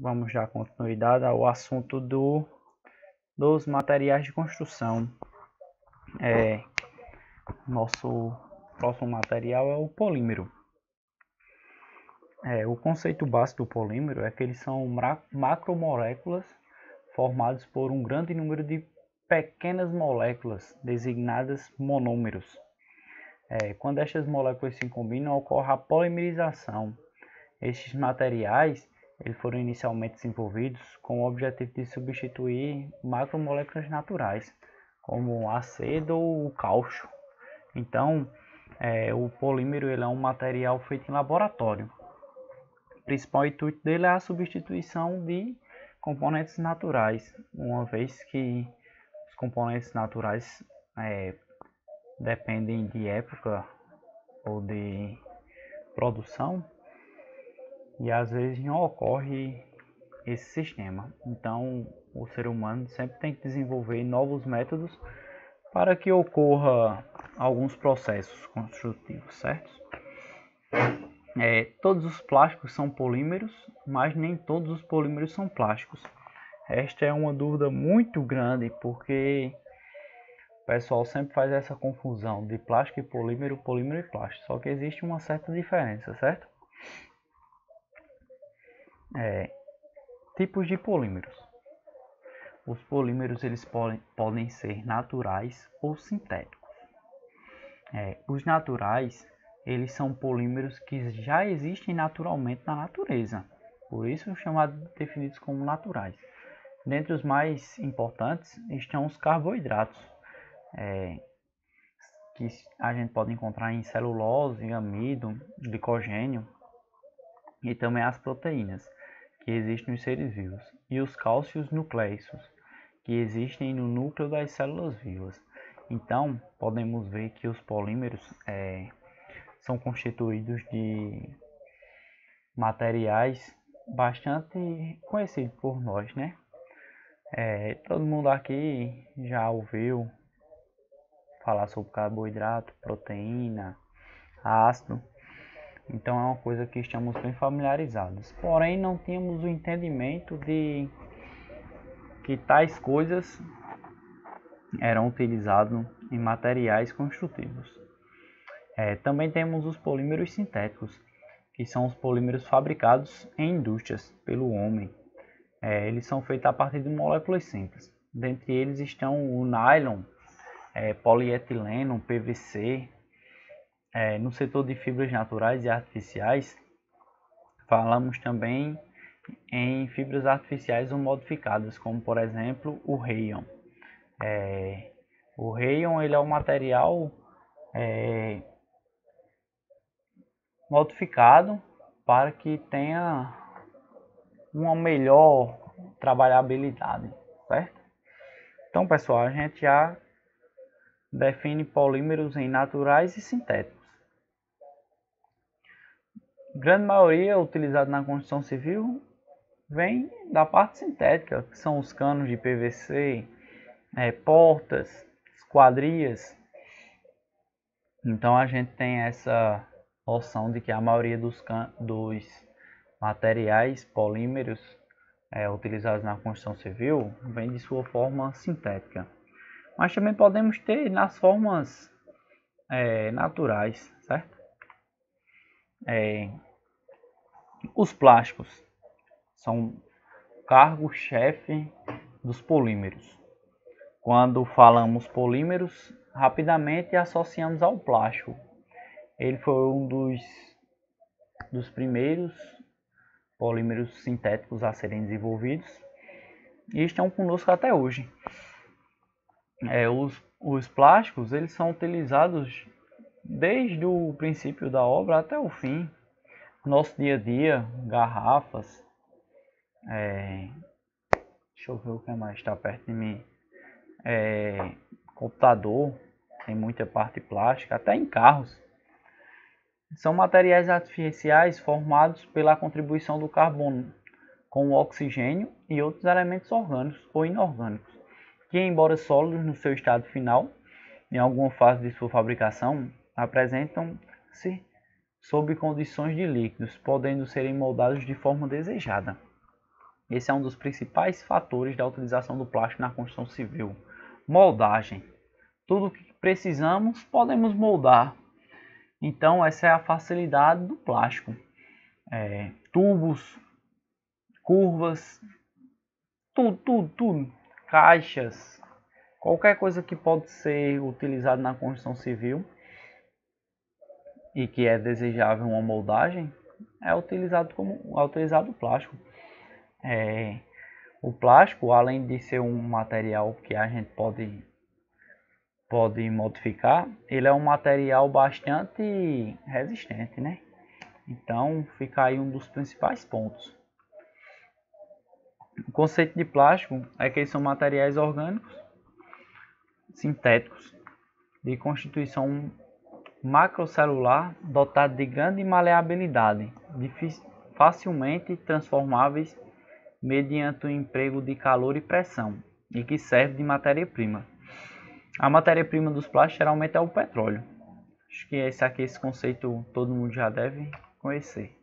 Vamos dar continuidade ao assunto dos materiais de construção. Nosso próximo material é o polímero. O conceito básico do polímero é que eles são macromoléculas formadas por um grande número de pequenas moléculas, designadas monômeros. Quando estas moléculas se combinam, ocorre a polimerização. Estes materiais eles foram inicialmente desenvolvidos com o objetivo de substituir macromoléculas naturais, como o acedo ou o cálcio. Então, o polímero ele é um material feito em laboratório. O principal intuito dele é a substituição de componentes naturais, uma vez que os componentes naturais dependem de época ou de produção, e às vezes não ocorre esse sistema. Então, o ser humano sempre tem que desenvolver novos métodos para que ocorra alguns processos construtivos, certo? Todos os plásticos são polímeros, mas nem todos os polímeros são plásticos. Esta é uma dúvida muito grande, porque o pessoal sempre faz essa confusão de plástico e polímero, polímero e plástico. Só que existe uma certa diferença, certo? Tipos de polímeros. Os polímeros eles podem ser naturais ou sintéticos. Os naturais eles são polímeros que já existem naturalmente na natureza, por isso definidos como naturais. Dentre os mais importantes estão os carboidratos, que a gente pode encontrar em celulose, amido, glicogênio, e também as proteínas, que existem nos seres vivos, e os cálcios nucleicos, que existem no núcleo das células vivas. Então, podemos ver que os polímeros são constituídos de materiais bastante conhecidos por nós, né? Todo mundo aqui já ouviu falar sobre carboidrato, proteína, ácido. Então é uma coisa que estamos bem familiarizados. Porém, não tínhamos o entendimento de que tais coisas eram utilizadas em materiais construtivos. Também temos os polímeros sintéticos, que são os polímeros fabricados em indústrias pelo homem. Eles são feitos a partir de moléculas simples. Dentre eles estão o nylon, polietileno, PVC. No setor de fibras naturais e artificiais, falamos também em fibras artificiais ou modificadas, como por exemplo o rayon. O rayon ele é um material modificado para que tenha uma melhor trabalhabilidade, certo? Então, pessoal, a gente já define polímeros em naturais e sintéticos. A grande maioria utilizada na construção civil vem da parte sintética, que são os canos de PVC, portas, esquadrias. Então a gente tem essa noção de que a maioria dos materiais polímeros utilizados na construção civil vem de sua forma sintética. Mas também podemos ter nas formas naturais, certo? Os plásticos são cargo-chefe dos polímeros. Quando falamos polímeros, rapidamente associamos ao plástico. Ele foi um dos primeiros polímeros sintéticos a serem desenvolvidos e estão conosco até hoje. Os plásticos eles são utilizados desde o princípio da obra até o fim. Nosso dia a dia, garrafas, deixa eu ver o que mais está perto de mim, computador, tem muita parte plástica, até em carros. São materiais artificiais formados pela contribuição do carbono com o oxigênio e outros elementos orgânicos ou inorgânicos, que, embora sólidos no seu estado final, em alguma fase de sua fabricação, apresentam-se sob condições de líquidos, podendo serem moldados de forma desejada. Esse é um dos principais fatores da utilização do plástico na construção civil. Moldagem. Tudo que precisamos podemos moldar. Então essa é a facilidade do plástico. Tubos, curvas, tudo. Caixas, qualquer coisa que pode ser utilizado na construção civil e que é desejável uma moldagem, é utilizado o plástico. O plástico, além de ser um material que a gente pode modificar, ele é um material bastante resistente, né? Então fica aí um dos principais pontos. O conceito de plástico é que eles são materiais orgânicos, sintéticos, de constituição macrocelular, dotados de grande maleabilidade, facilmente transformáveis mediante o emprego de calor e pressão, e que serve de matéria-prima. A matéria-prima dos plásticos geralmente é o petróleo. Acho que esse conceito todo mundo já deve conhecer.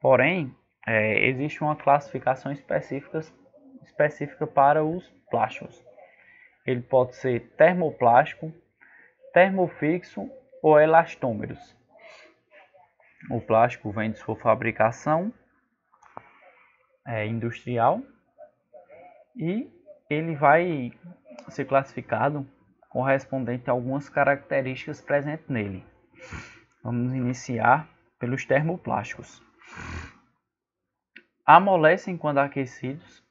Porém, existe uma classificação específica para os plásticos. Ele pode ser termoplástico, termofixo ou elastômeros. O plástico vem de sua fabricação industrial e ele vai ser classificado correspondente a algumas características presentes nele. Vamos iniciar pelos termoplásticos. Amolecem quando aquecidos,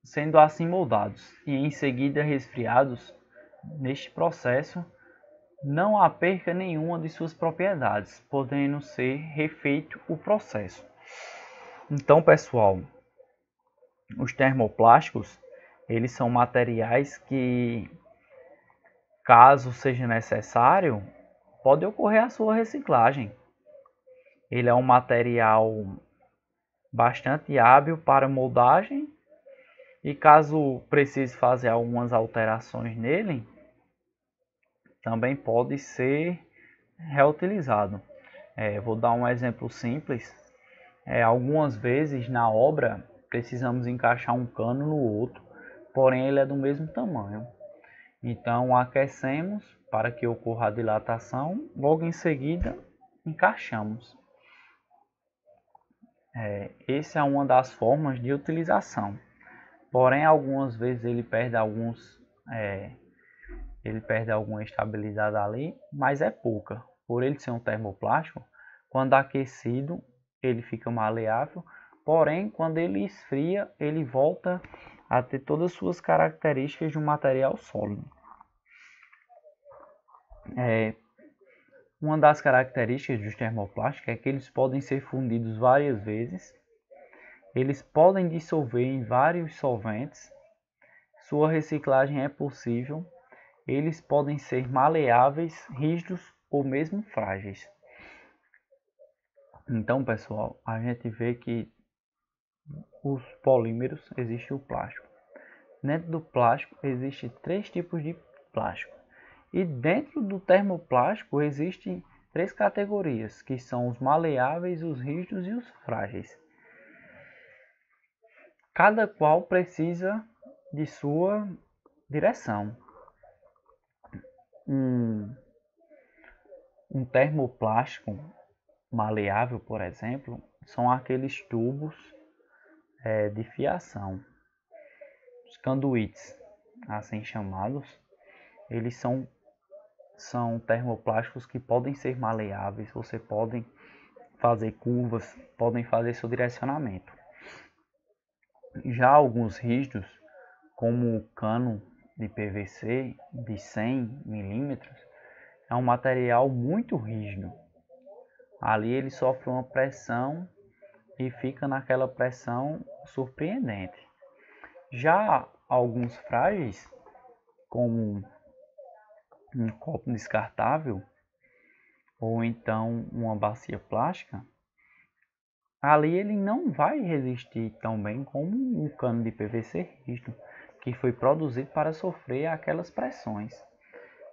sendo assim moldados e em seguida resfriados. Neste processo, não há perca nenhuma de suas propriedades, podendo ser refeito o processo. Então, pessoal, os termoplásticos, eles são materiais que, caso seja necessário, pode ocorrer a sua reciclagem. Ele é um material bastante hábil para moldagem e caso precise fazer algumas alterações nele, também pode ser reutilizado. Vou dar um exemplo simples. Algumas vezes na obra precisamos encaixar um cano no outro, porém ele é do mesmo tamanho. Então aquecemos para que ocorra a dilatação, logo em seguida encaixamos. Essa é uma das formas de utilização. Porém, algumas vezes ele perde alguma estabilidade ali, mas é pouca. Por ele ser um termoplástico, quando aquecido, ele fica maleável, porém, quando ele esfria, ele volta a ter todas as suas características de um material sólido. Uma das características dos termoplásticos é que eles podem ser fundidos várias vezes, eles podem dissolver em vários solventes, sua reciclagem é possível, eles podem ser maleáveis, rígidos ou mesmo frágeis. Então, pessoal, a gente vê que os polímeros existe o plástico. Dentro do plástico existem 3 tipos de plástico. E dentro do termoplástico existem 3 categorias, que são os maleáveis, os rígidos e os frágeis. Cada qual precisa de sua direção. Um termoplástico maleável, por exemplo, são aqueles tubos de fiação. Os conduítes, assim chamados, eles são termoplásticos que podem ser maleáveis, você pode fazer curvas, podem fazer seu direcionamento. Já alguns rígidos, como o cano de PVC de 100 milímetros, é um material muito rígido. Ali ele sofre uma pressão e fica naquela pressão surpreendente. Já alguns frágeis, como um copo descartável ou então uma bacia plástica, ali ele não vai resistir tão bem como um cano de PVC rígido, que foi produzido para sofrer aquelas pressões.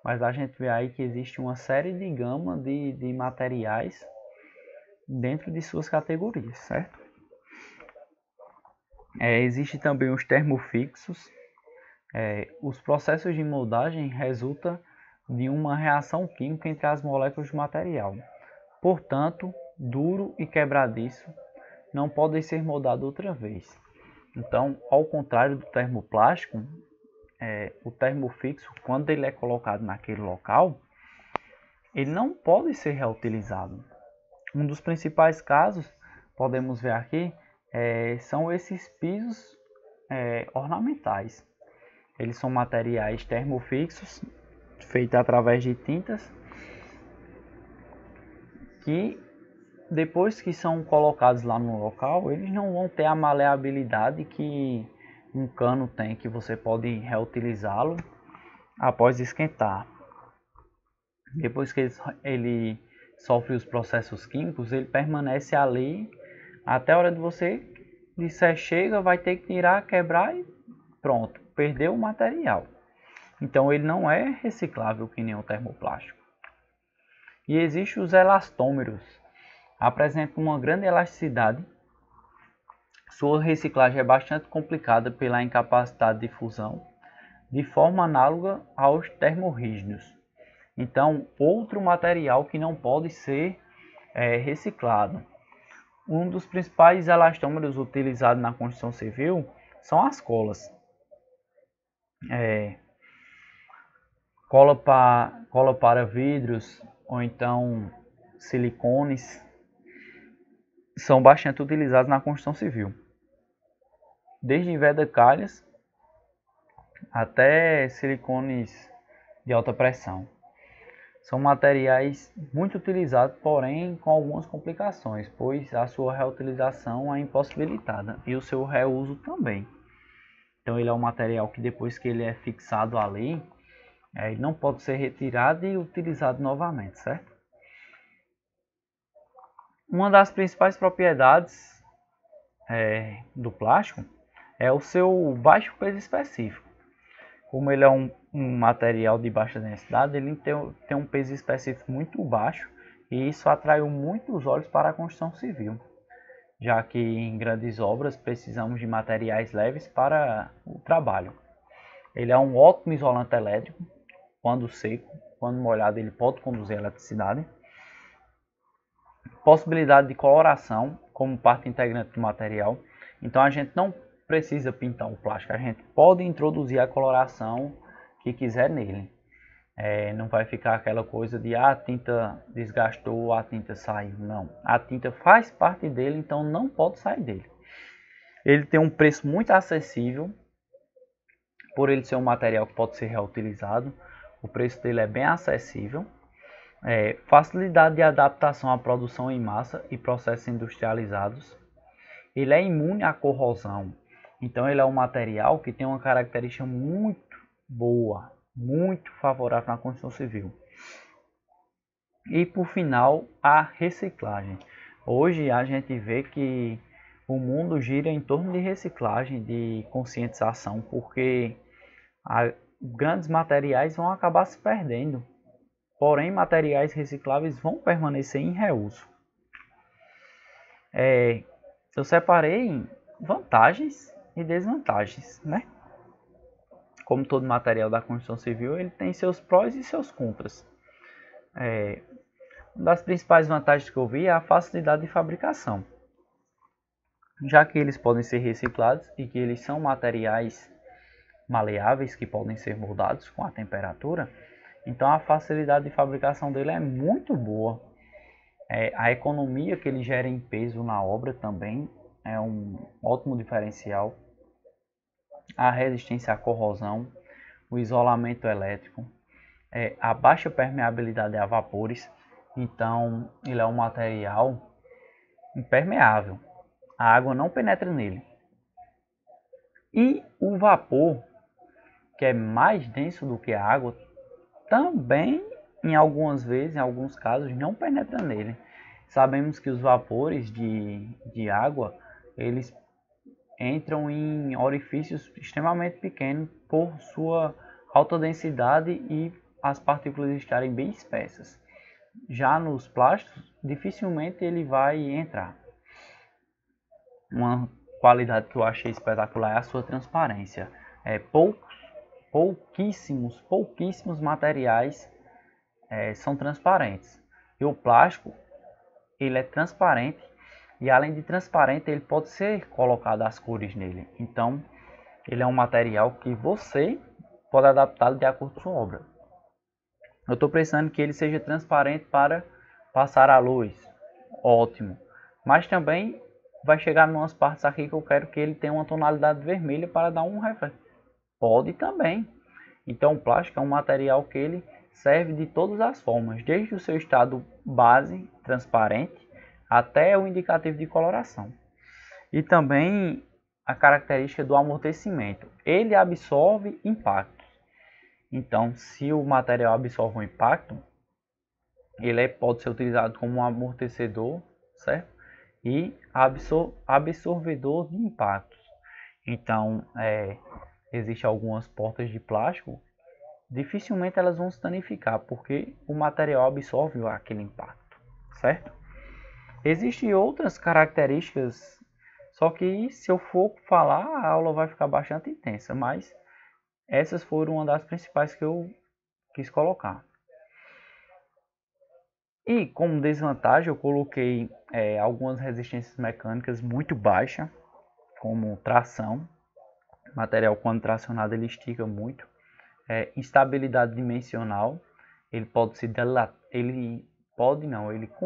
Mas a gente vê aí que existe uma série de gama de materiais dentro de suas categorias, certo? Existem também os termofixos. Os processos de moldagem resultam de uma reação química entre as moléculas do material. Portanto, duro e quebradiço não podem ser moldados outra vez. Então, ao contrário do termoplástico, o termofixo, quando ele é colocado naquele local, ele não pode ser reutilizado. Um dos principais casos, podemos ver aqui, são esses pisos ornamentais. Eles são materiais termofixos, feitos através de tintas, que depois que são colocados lá no local, eles não vão ter a maleabilidade que um cano tem, que você pode reutilizá-lo após esquentar. Depois que ele sofre os processos químicos, ele permanece ali até a hora de você disser chega, vai ter que tirar, quebrar e pronto, perdeu o material. Então ele não é reciclável que nem o termoplástico. E existem os elastômeros, apresentam uma grande elasticidade. Sua reciclagem é bastante complicada pela incapacidade de fusão, de forma análoga aos termorrígidos. Então, outro material que não pode ser reciclado. Um dos principais elastômeros utilizados na construção civil são as colas. Cola para vidros ou então silicones são bastante utilizados na construção civil. Desde vedacalhas até silicones de alta pressão. São materiais muito utilizados, porém com algumas complicações, pois a sua reutilização é impossibilitada e o seu reuso também. Então ele é um material que depois que ele é fixado ali, ele não pode ser retirado e utilizado novamente, certo? Uma das principais propriedades do plástico é o seu baixo peso específico. Como ele é um material de baixa densidade, ele tem um peso específico muito baixo e isso atraiu muitos olhos para a construção civil, já que em grandes obras precisamos de materiais leves para o trabalho. Ele é um ótimo isolante elétrico, quando seco, quando molhado ele pode conduzir eletricidade. Possibilidade de coloração como parte integrante do material, então a gente não precisa pintar o plástico, a gente pode introduzir a coloração que quiser nele. Não vai ficar aquela coisa de a tinta desgastou, a tinta saiu. Não, a tinta faz parte dele, então não pode sair dele. Ele tem um preço muito acessível, por ele ser um material que pode ser reutilizado. O preço dele é bem acessível. Facilidade de adaptação à produção em massa e processos industrializados. Ele é imune à corrosão. Então ele é um material que tem uma característica muito boa, muito favorável na construção civil. E por final, a reciclagem. Hoje a gente vê que o mundo gira em torno de reciclagem, de conscientização, porque grandes materiais vão acabar se perdendo. Porém, materiais recicláveis vão permanecer em reuso. Eu separei vantagens e desvantagens, né? Como todo material da construção civil, ele tem seus prós e seus contras. Uma das principais vantagens que eu vi é a facilidade de fabricação. Já que eles podem ser reciclados e que eles são materiais maleáveis que podem ser moldados com a temperatura, então a facilidade de fabricação dele é muito boa. A economia que ele gera em peso na obra também é um ótimo diferencial. A resistência à corrosão, o isolamento elétrico, a baixa permeabilidade a vapores. Então ele é um material impermeável, a água não penetra nele. E o vapor, que é mais denso do que a água, também em algumas vezes, em alguns casos, não penetra nele. Sabemos que os vapores de água, eles entram em orifícios extremamente pequenos por sua alta densidade e as partículas estarem bem espessas. Já nos plásticos, dificilmente ele vai entrar. Uma qualidade que eu achei espetacular é a sua transparência. Pouquíssimos materiais são transparentes. E o plástico, ele é transparente, e além de transparente, ele pode ser colocado as cores nele. Então, ele é um material que você pode adaptar de acordo com a sua obra. Eu estou precisando que ele seja transparente para passar a luz. Ótimo. Mas também vai chegar em umas partes aqui que eu quero que ele tenha uma tonalidade vermelha para dar um reflexo. Pode também. Então, o plástico é um material que ele serve de todas as formas, desde o seu estado base, transparente, até o indicativo de coloração. E também a característica do amortecimento. Ele absorve impactos. Então, se o material absorve um impacto, ele pode ser utilizado como um amortecedor, certo? E absorvedor de impactos. Então, existem algumas portas de plástico, dificilmente elas vão se danificar, porque o material absorve aquele impacto, certo? Existem outras características, só que se eu for falar, a aula vai ficar bastante intensa, mas essas foram uma das principais que eu quis colocar. E como desvantagem eu coloquei algumas resistências mecânicas muito baixas, como tração. O material quando tracionado ele estica muito. Instabilidade dimensional, ele com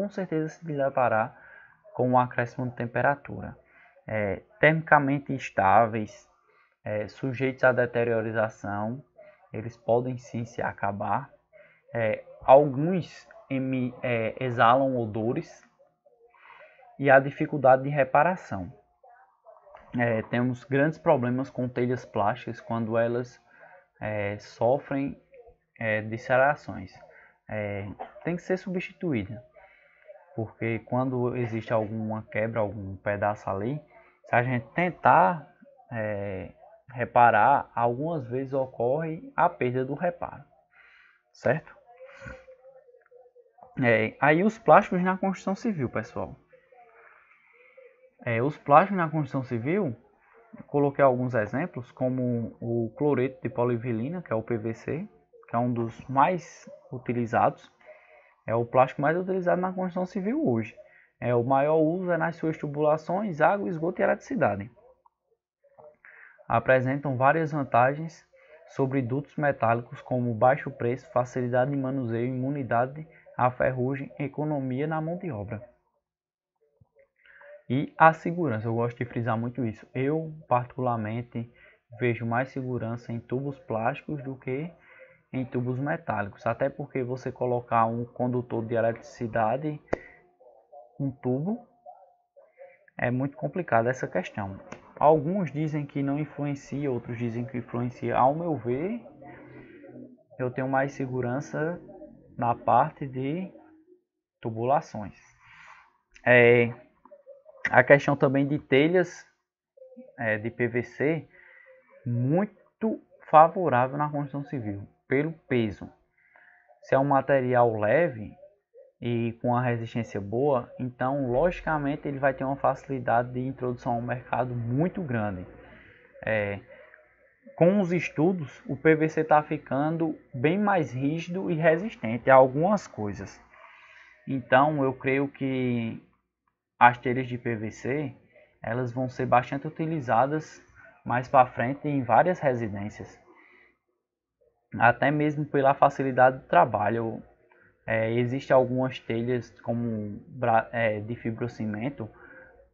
certeza se dilatará com o acréscimo de temperatura. Termicamente instáveis, sujeitos à deteriorização, eles podem sim se acabar. Alguns exalam odores e a dificuldade de reparação. Temos grandes problemas com telhas plásticas quando elas sofrem disserações. Tem que ser substituída, porque quando existe alguma quebra, algum pedaço ali, se a gente tentar reparar, algumas vezes ocorre a perda do reparo, certo? Aí os plásticos na construção civil, pessoal. Os plásticos na construção civil, coloquei alguns exemplos, como o cloreto de polivilina, que é o PVC, que é um dos mais utilizados. É o plástico mais utilizado na construção civil hoje. O maior uso é nas suas tubulações, água, esgoto e eletricidade. Apresentam várias vantagens sobre dutos metálicos, como baixo preço, facilidade de manuseio, imunidade à ferrugem, economia na mão de obra. E a segurança, eu gosto de frisar muito isso. Eu, particularmente, vejo mais segurança em tubos plásticos do que em tubos metálicos. Até porque você colocar um condutor de eletricidade, um tubo, é muito complicado essa questão. Alguns dizem que não influencia, outros dizem que influencia. Ao meu ver, eu tenho mais segurança na parte de tubulações. A questão também de telhas de PVC, muito favorável na construção civil, pelo peso. Se é um material leve e com a resistência boa, então logicamente ele vai ter uma facilidade de introdução ao mercado muito grande. Com os estudos, o PVC está ficando bem mais rígido e resistente a algumas coisas. Então eu creio que as telhas de PVC elas vão ser bastante utilizadas mais para frente em várias residências, até mesmo pela facilidade de trabalho. Existem algumas telhas como de fibrocimento,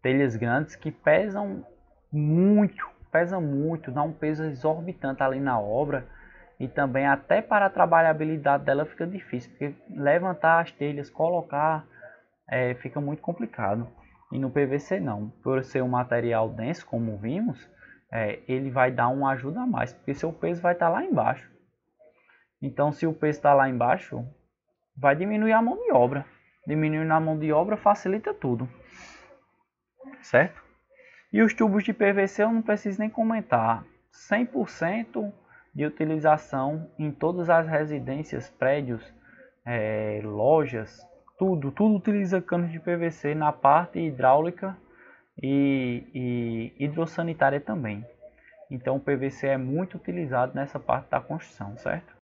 telhas grandes que pesam muito, dá um peso exorbitante ali na obra, e também até para a trabalhabilidade dela fica difícil, porque levantar as telhas, colocar, fica muito complicado. E no PVC não, por ser um material denso como vimos, ele vai dar uma ajuda a mais, porque seu peso vai estar lá embaixo. Então se o peso está lá embaixo, vai diminuir a mão de obra. Diminuindo a mão de obra facilita tudo, certo? E os tubos de PVC eu não preciso nem comentar. 100% de utilização em todas as residências, prédios, lojas, tudo utiliza canos de PVC na parte hidráulica e hidrossanitária também. Então o PVC é muito utilizado nessa parte da construção, certo?